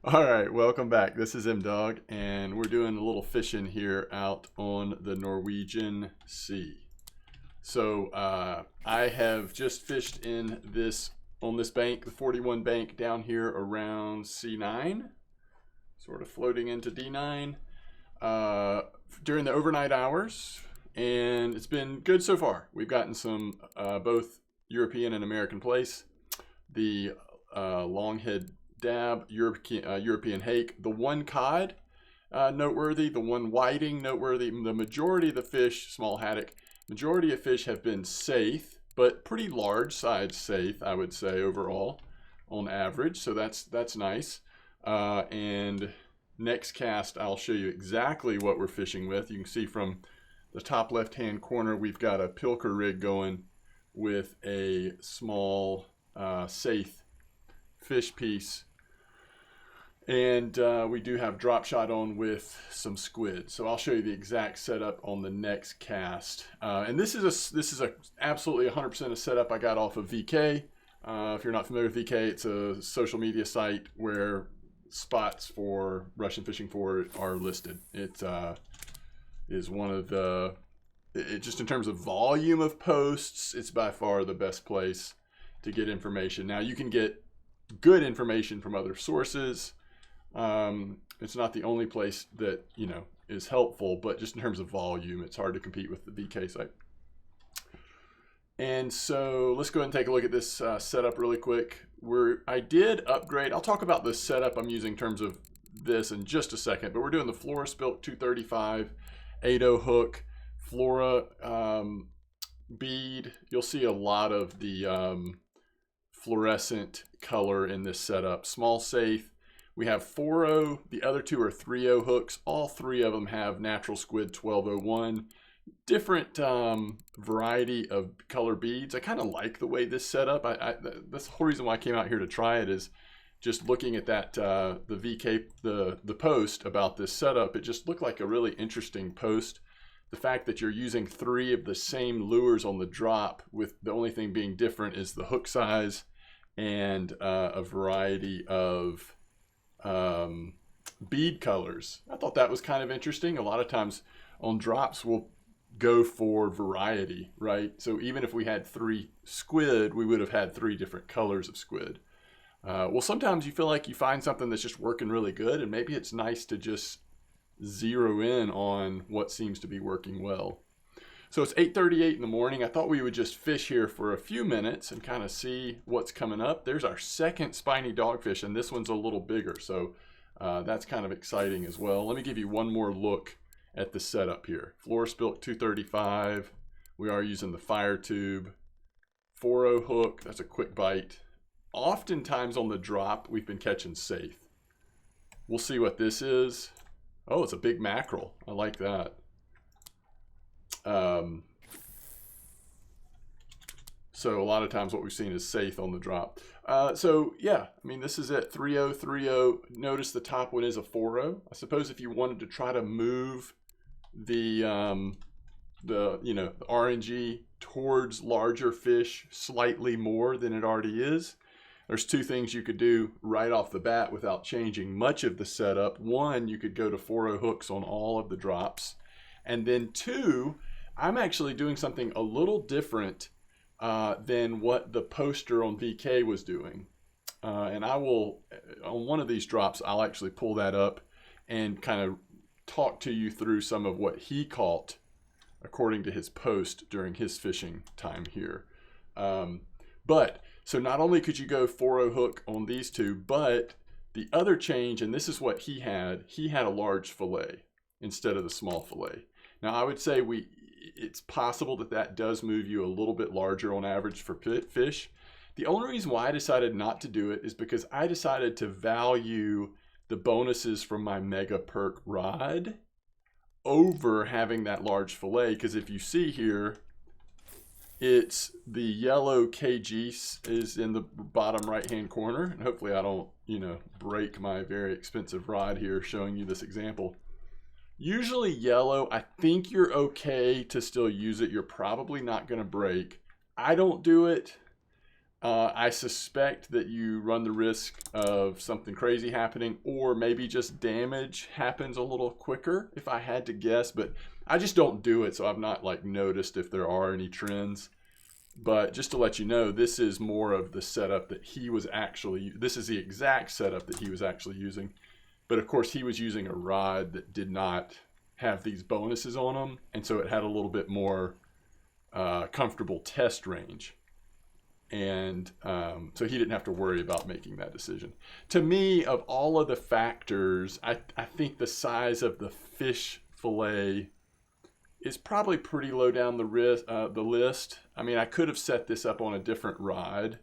All right, welcome back. This is M Dog, and we're doing a little fishing here out on the Norwegian Sea. I have just fished in this on this bank, the 41 bank down here around C9, sort of floating into D9 during the overnight hours, and it's been good so far. We've gotten some both European and American place. The longhead dab, European hake, the one cod noteworthy, the one whiting noteworthy. The majority of the fish, small haddock, majority of fish have been safe, but pretty large size safe, I would say overall, on average. So that's nice. And next cast, I'll show you exactly what we're fishing with. You can see from the top left-hand corner, we've got a pilker rig going with a small safe fish piece, and we do have drop shot on with some squid. So I'll show you the exact setup on the next cast. And this is a absolutely 100% a setup I got off of VK. If you're not familiar with VK, it's a social media site where spots for Russian fishing for it are listed. It is one of the just in terms of volume of posts, it's by far the best place to get information. Now you can get good information from other sources. It's not the only place that is helpful, but just in terms of volume, it's hard to compete with the VK site. And so let's go ahead and take a look at this setup really quick. I did upgrade. I'll talk about the setup I'm using in terms of this in just a second, but we're doing the Flora Spilk 235 8.0 hook, Flora bead. You'll see a lot of the fluorescent color in this setup. Small safe. We have 4.0. The other two are 3.0 hooks. All three of them have natural squid 1201. Different variety of color beads. I kind of like the way this set up. That's the whole reason why I came out here to try it, is just looking at that the VK the post about this setup. It just looked like a really interesting post. The fact that you're using three of the same lures on the drop, with the only thing being different is the hook size and a variety of bead colors. I thought that was kind of interesting. A lot of times on drops we'll go for variety, right? So even if we had three squid, we would have had three different colors of squid. Well, sometimes you feel like you find something that's just working really good, and maybe it's nice to just zero in on what seems to be working well. So it's 8:38 in the morning. I thought we would just fish here for a few minutes and kind of see what's coming up. There's our second spiny dogfish, and this one's a little bigger, so that's kind of exciting as well. Let me give you one more look at the setup here. Flora Spilk 235. We are using the fire tube. 4.0 hook. That's a quick bite. Oftentimes on the drop, we've been catching safe. We'll see what this is. Oh, it's a big mackerel. I like that. So a lot of times what we've seen is safe on the drop. So yeah, I mean, this is it. 3.0, 3.0. Notice the top one is a 4.0. I suppose if you wanted to try to move the RNG towards larger fish slightly more than it already is, there's two things you could do right off the bat without changing much of the setup. One, you could go to 4.0 hooks on all of the drops. And then two, I'm actually doing something a little different than what the poster on VK was doing. And I will, on one of these drops, I'll actually pull that up and kind of talk to you through some of what he caught according to his post during his fishing time here. So not only could you go 4.0 hook on these two, but the other change, and this is what he had a large fillet instead of the small fillet. Now I would say it's possible that does move you a little bit larger on average for fish. The only reason why I decided not to do it is because I decided to value the bonuses from my Mega Perk rod over having that large fillet, because if you see here, it's the yellow KG is in the bottom right hand corner, and hopefully I don't break my very expensive rod here showing you this example. Usually yellow, I think you're okay to still use it. You're probably not going to break. I don't do it. I suspect that you run the risk of something crazy happening, or maybe just damage happens a little quicker, if I had to guess. But I just don't do it, so I've not like noticed if there are any trends. But just to let you know, this is more of the setup that he was actually, this is the exact setup that he was actually using. But of course, he was using a rod that did not have these bonuses on them, and so it had a little bit more comfortable test range. And so he didn't have to worry about making that decision. To me, of all of the factors, I think the size of the fish fillet is probably pretty low down the list. I mean, I could have set this up on a different rod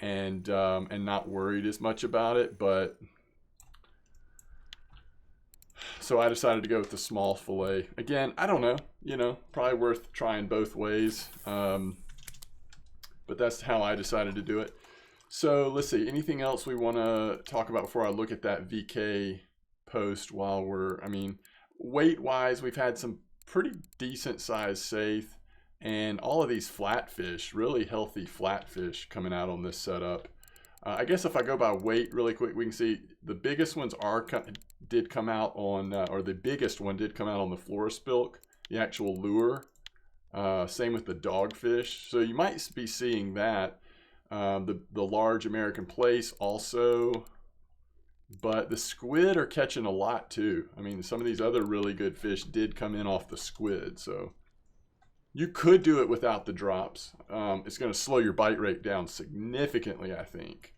and not worried as much about it, but so I decided to go with the small fillet. Again, I don't know, probably worth trying both ways. But that's how I decided to do it. So let's see, anything else we want to talk about before I look at that VK post while weight-wise, we've had some pretty decent sized saithe, and all of these flatfish, really healthy flatfish coming out on this setup. I guess if I go by weight really quick, we can see the biggest ones did come out on, or the biggest one did come out on the Florispilk, the actual lure. Same with the dogfish. So you might be seeing that. The large American plaice also. But the squid are catching a lot too. I mean, some of these other really good fish did come in off the squid. So you could do it without the drops. It's going to slow your bite rate down significantly, I think.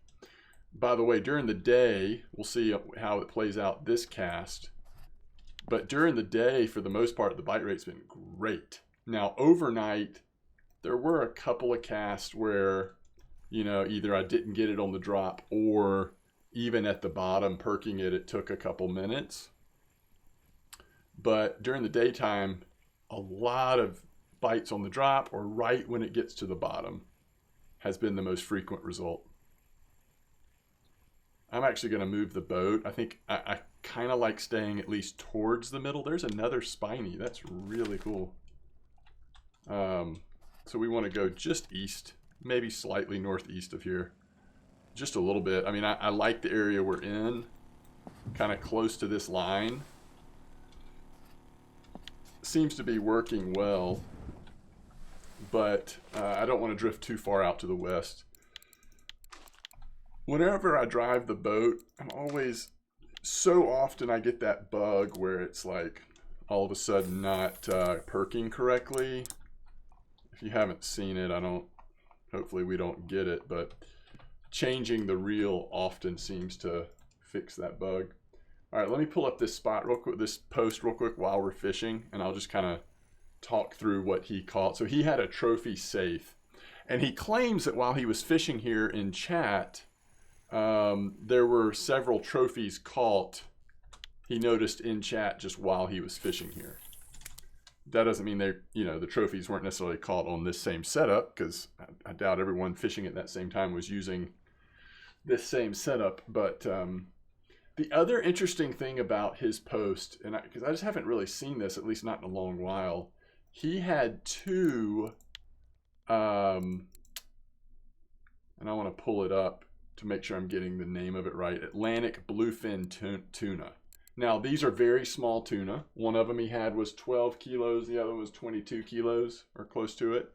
By the way, during the day, we'll see how it plays out this cast. But during the day, for the most part, the bite rate's been great. Now, overnight, there were a couple of casts where, either I didn't get it on the drop, or even at the bottom, perking it took a couple minutes. But during the daytime, a lot of bites on the drop or right when it gets to the bottom has been the most frequent result. I'm actually going to move the boat. I think I kind of like staying at least towards the middle. There's another spiny. That's really cool. So we want to go just east, maybe slightly northeast of here. Just a little bit. I mean, I like the area we're in, kind of close to this line. Seems to be working well, but I don't want to drift too far out to the west. Whenever I drive the boat, so often I get that bug where it's like all of a sudden not perking correctly. If you haven't seen it, hopefully we don't get it, but changing the reel often seems to fix that bug. All right, let me pull up this spot real quick, this post real quick while we're fishing, and I'll just kind of talk through what he caught. So he had a trophy saithe, and he claims that while he was fishing here in chat, there were several trophies caught, he noticed in chat just while he was fishing here. That doesn't mean the trophies weren't necessarily caught on this same setup, because I doubt everyone fishing at that same time was using this same setup. But the other interesting thing about his post, and because I just haven't really seen this, at least not in a long while, he had two, and I want to pull it up to make sure I'm getting the name of it right, Atlantic bluefin tuna. Now, these are very small tuna. One of them he had was 12 kilos. The other one was 22 kilos, or close to it.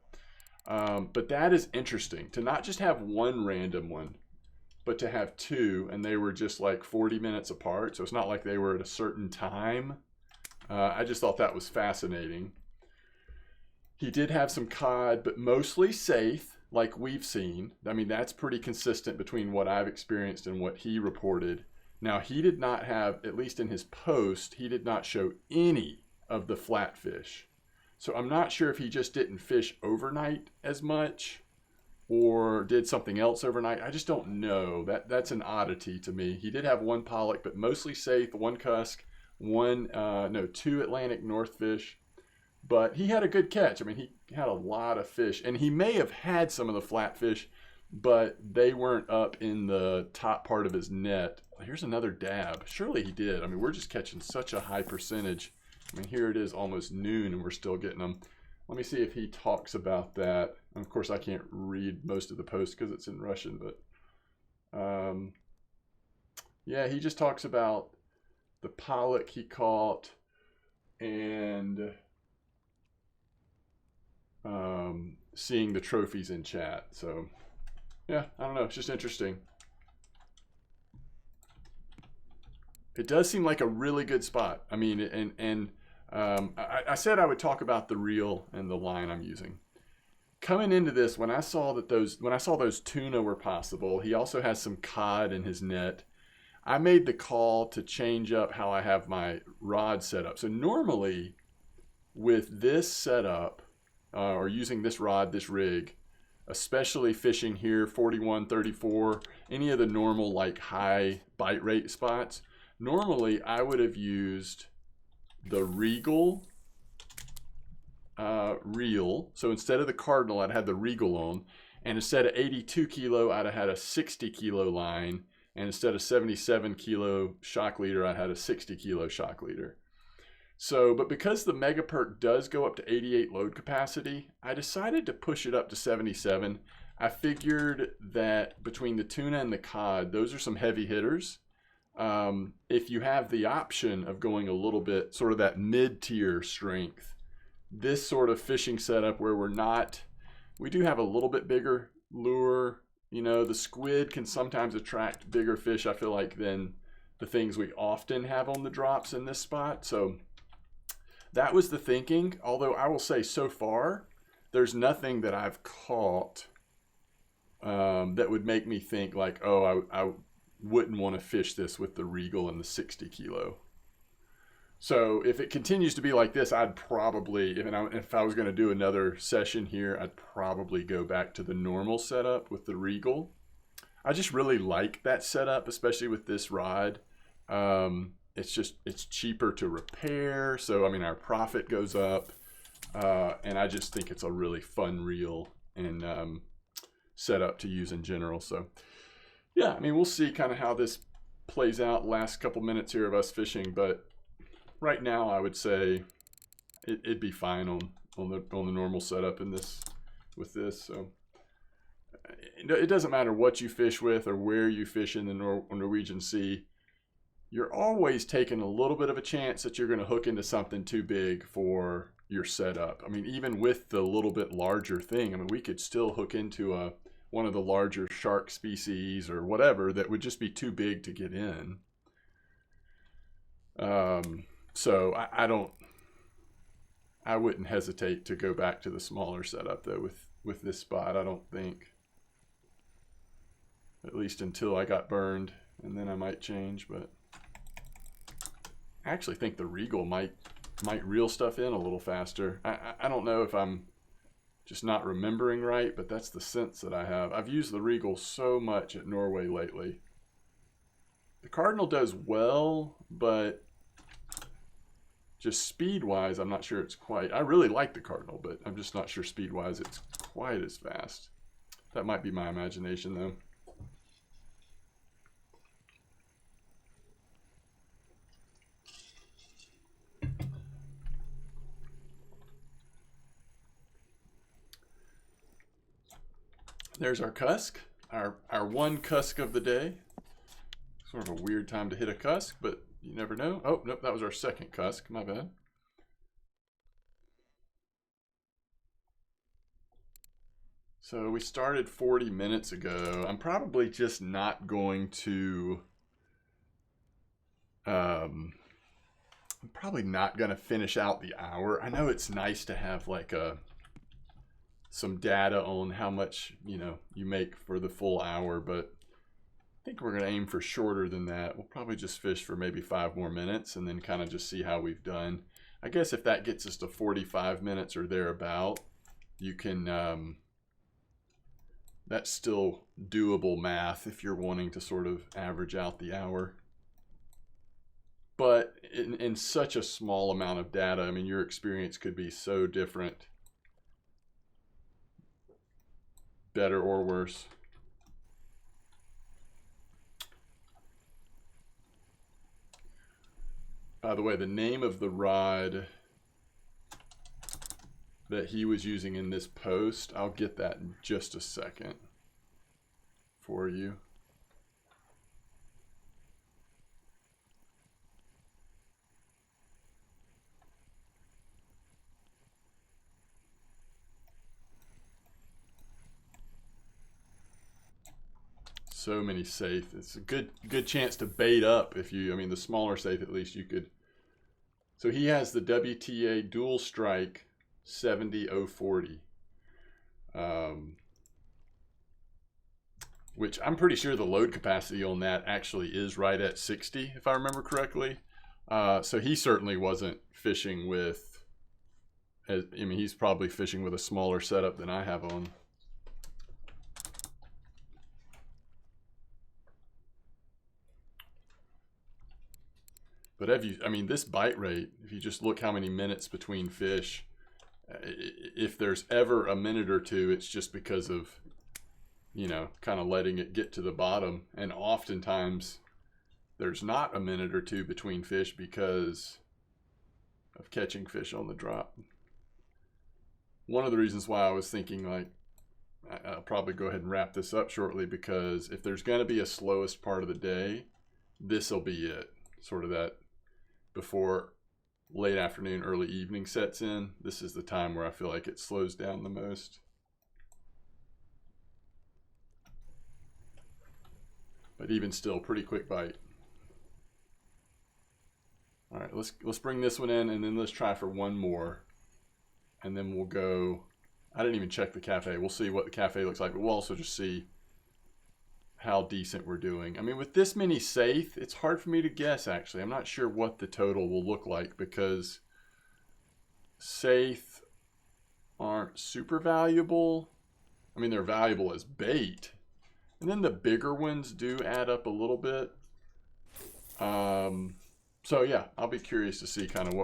But that is interesting, to not just have one random one, but to have two, and they were just like 40 minutes apart. So it's not like they were at a certain time. I just thought that was fascinating. He did have some cod, but mostly saithe, like we've seen. I mean, that's pretty consistent between what I've experienced and what he reported. Now, he did not have, at least in his post, he did not show any of the flatfish. So I'm not sure if he just didn't fish overnight as much or did something else overnight. I just don't know. That's an oddity to me. He did have one pollock, but mostly saithe, one cusk, two Atlantic northfish. But he had a good catch. I mean, he had a lot of fish, and he may have had some of the flatfish, but they weren't up in the top part of his net. Here's another dab. Surely he did. I mean, we're just catching such a high percentage. I mean, here it is almost noon, and we're still getting them. Let me see if he talks about that. And of course, I can't read most of the post because it's in Russian, but yeah, he just talks about the pollock he caught and seeing the trophies in chat. So yeah, I don't know. It's just interesting. It does seem like a really good spot. I mean, I said I would talk about the reel and the line I'm using. Coming into this, when I saw those tuna were possible, he also has some cod in his net. I made the call to change up how I have my rod set up. So normally, with this setup, or using this rod, this rig, especially fishing here, 41, 34, any of the normal like high bite rate spots, normally I would have used the Regal reel. So instead of the Cardinal, I'd had the Regal on. And instead of 82 kilo, I'd have had a 60 kilo line. And instead of 77 kilo shock leader, I had a 60 kilo shock leader. So, but because the Mega Perk does go up to 88 load capacity, I decided to push it up to 77. I figured that between the tuna and the cod, those are some heavy hitters. If you have the option of going a little bit, sort of that mid-tier strength, this sort of fishing setup where we do have a little bit bigger lure. You know, the squid can sometimes attract bigger fish, I feel like, than the things we often have on the drops in this spot. So that was the thinking. Although I will say so far, there's nothing that I've caught that would make me think like, oh, I wouldn't want to fish this with the Regal and the 60 kilo. So if it continues to be like this, I'd probably, if I was going to do another session here, I'd probably go back to the normal setup with the Regal. I just really like that setup, especially with this rod. It's cheaper to repair. So, I mean, our profit goes up. And I just think it's a really fun reel and setup to use in general. So, yeah, I mean, we'll see kind of how this plays out last couple minutes here of us fishing. But right now, I would say it'd be fine on the normal setup in this with this. So it doesn't matter what you fish with or where you fish in the Norwegian Sea. You're always taking a little bit of a chance that you're going to hook into something too big for your setup. I mean, even with the little bit larger thing, I mean, we could still hook into one of the larger shark species or whatever that would just be too big to get in. So I wouldn't hesitate to go back to the smaller setup though with this spot. I don't think, at least until I got burned, and then I might change. But I actually think the Regal might reel stuff in a little faster. I don't know if I'm just not remembering right, but that's the sense that I have. I've used the Regal so much at Norway lately. The Cardinal does well, but just speed-wise, I'm not sure it's quite. I really like the Cardinal, but I'm just not sure speed-wise it's quite as fast. That might be my imagination, though. There's our cusk, our one cusk of the day. Sort of a weird time to hit a cusk, but you never know. Oh, nope, that was our second cusk. My bad. So we started 40 minutes ago. I'm probably just not going to... I'm probably not going to finish out the hour. I know it's nice to have like some data on how much, you make for the full hour, but I think we're going to aim for shorter than that. We'll probably just fish for maybe 5 more minutes and then kind of just see how we've done. I guess if that gets us to 45 minutes or thereabout, you can, that's still doable math if you're wanting to sort of average out the hour. But in such a small amount of data, I mean, your experience could be so different, better or worse. By the way, the name of the rod that he was using in this post. I'll get that in just a second for you. So many safe. It's a good chance to bait up if you, I mean, the smaller safe at least you could. So he has the WTA dual strike 70040. Which I'm pretty sure the load capacity on that actually is right at 60, if I remember correctly. So he certainly wasn't fishing with, I mean, he's probably fishing with a smaller setup than I have on. But have you, I mean, this bite rate, if you just look how many minutes between fish, if there's ever a minute or two, it's just because of, you know, kind of letting it get to the bottom. And oftentimes there's not a minute or two between fish because of catching fish on the drop. One of the reasons why I was thinking, like, I'll probably go ahead and wrap this up shortly, because if there's going to be a slowest part of the day, this will be it. Sort of that before late afternoon, early evening sets in. This is the time where I feel like it slows down the most. But even still, pretty quick bite. All right, let's bring this one in, and then let's try for one more. And then we'll go, I didn't even check the cafe. We'll see what the cafe looks like, but we'll also just see how decent we're doing. I mean, with this many safe, it's hard for me to guess, actually. I'm not sure what the total will look like, because safe aren't super valuable. I mean, they're valuable as bait. And then the bigger ones do add up a little bit. So yeah, I'll be curious to see kind of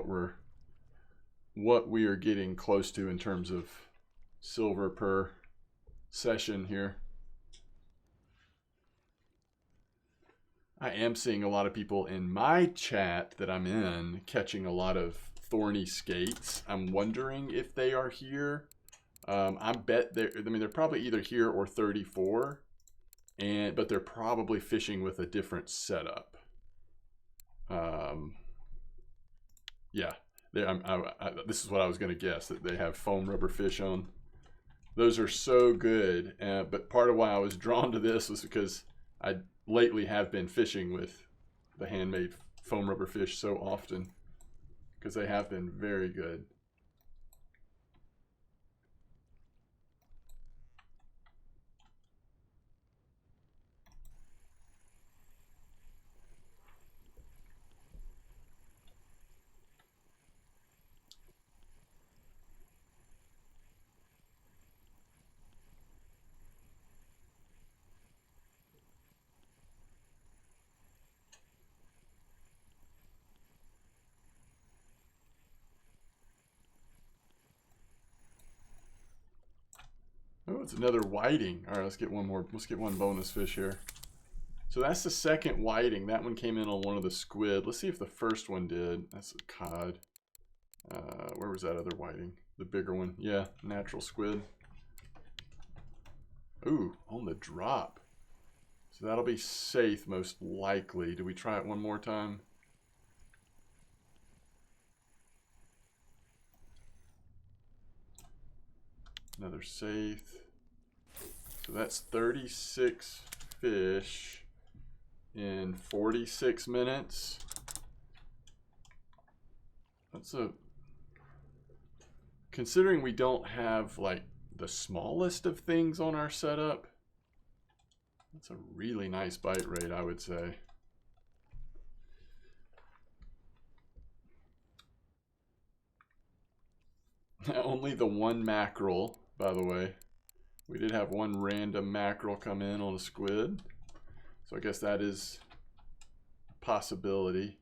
what we are getting close to in terms of silver per session here. I am seeing a lot of people in my chat that I'm in catching a lot of thorny skates. I'm wondering if they are here. I bet they're probably either here or 34, but they're probably fishing with a different setup. Yeah, this is what I was going to guess, that they have foam rubber fish on. Those are so good, but part of why I was drawn to this was because I lately have been fishing with the handmade foam rubber fish so often, because they have been very good. Oh, it's another whiting. All right, let's get one more. Let's get one bonus fish here. So that's the second whiting. That one came in on one of the squid. Let's see if the first one did. That's a cod. Where was that other whiting? The bigger one. Yeah, natural squid. Ooh, on the drop. So that'll be safe most likely. Do we try it one more time? Another safe. So that's 36 fish in 46 minutes. That's considering we don't have like the smallest of things on our setup, that's a really nice bite rate, I would say. Only the one mackerel, by the way. We did have one random mackerel come in on a squid, so I guess that is a possibility.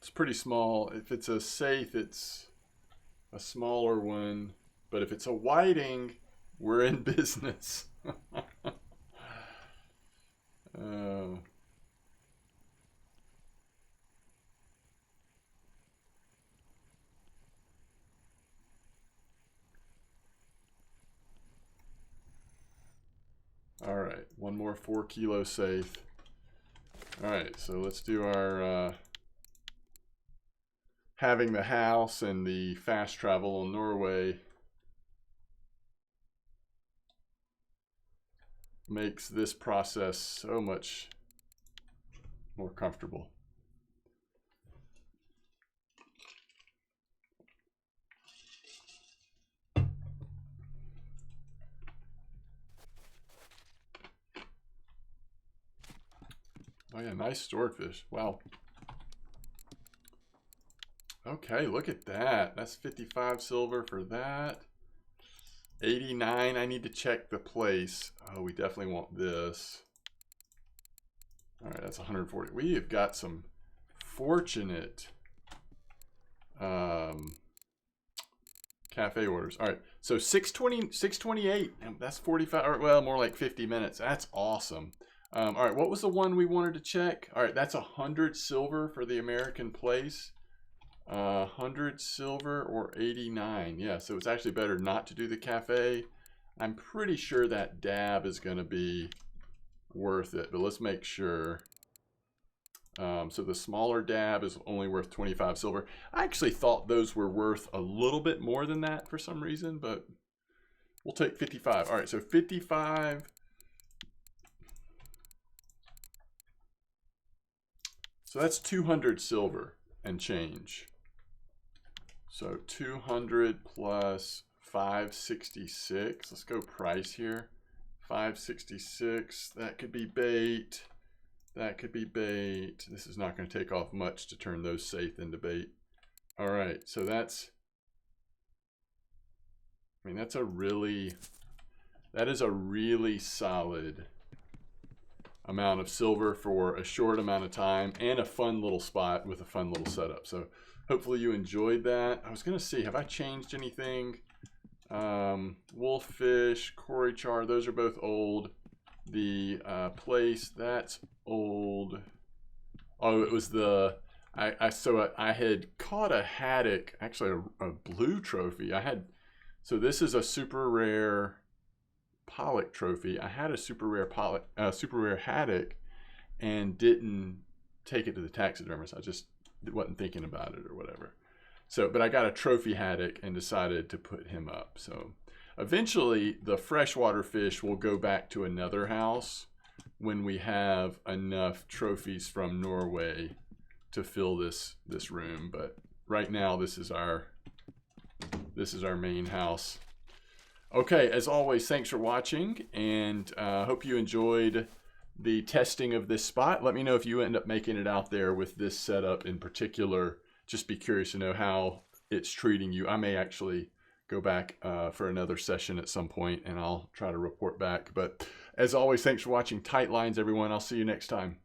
It's pretty small. If it's a safe, it's a smaller one. But if it's a whiting, we're in business. uh, all right, one more 4 kilo safe. All right, so let's do our having the house and the fast travel in Norway makes this process so much more comfortable. Oh yeah, nice swordfish. Wow. Okay, look at that. That's 55 silver for that. 89, I need to check the place. Oh, we definitely want this. All right, that's 140. We have got some fortunate cafe orders. All right, so 628, that's 45, or well, more like 50 minutes. That's awesome. All right, what was the one we wanted to check? All right, that's 100 silver for the American place. 100 silver or 89. Yeah, so it's actually better not to do the cafe. I'm pretty sure that dab is going to be worth it, but let's make sure. So the smaller dab is only worth 25 silver. I actually thought those were worth a little bit more than that for some reason, but we'll take 55. All right, so 55. So that's 200 silver and change. So 200 plus 566. Let's go price here. 566. That could be bait. That could be bait. This is not going to take off much to turn those safe into bait. All right. So that's, I mean, that is a really solid amount of silver for a short amount of time and a fun little spot with a fun little setup. So hopefully you enjoyed that. I was going to see, have I changed anything? Wolffish, Cory char, those are both old. The place, that's old. Oh, it was the, I had caught a haddock, actually a blue trophy. So this is a super rare pollock trophy. I had a super rare haddock and didn't take it to the taxidermist. I just wasn't thinking about it or whatever. So, but I got a trophy haddock and decided to put him up. So eventually the freshwater fish will go back to another house when we have enough trophies from Norway to fill this room. But right now this is our main house. Okay, as always, thanks for watching, and hope you enjoyed the testing of this spot. Let me know if you end up making it out there with this setup in particular. Just be curious to know how it's treating you. I may actually go back for another session at some point, and I'll try to report back. But as always, thanks for watching. Tight lines, everyone. I'll see you next time.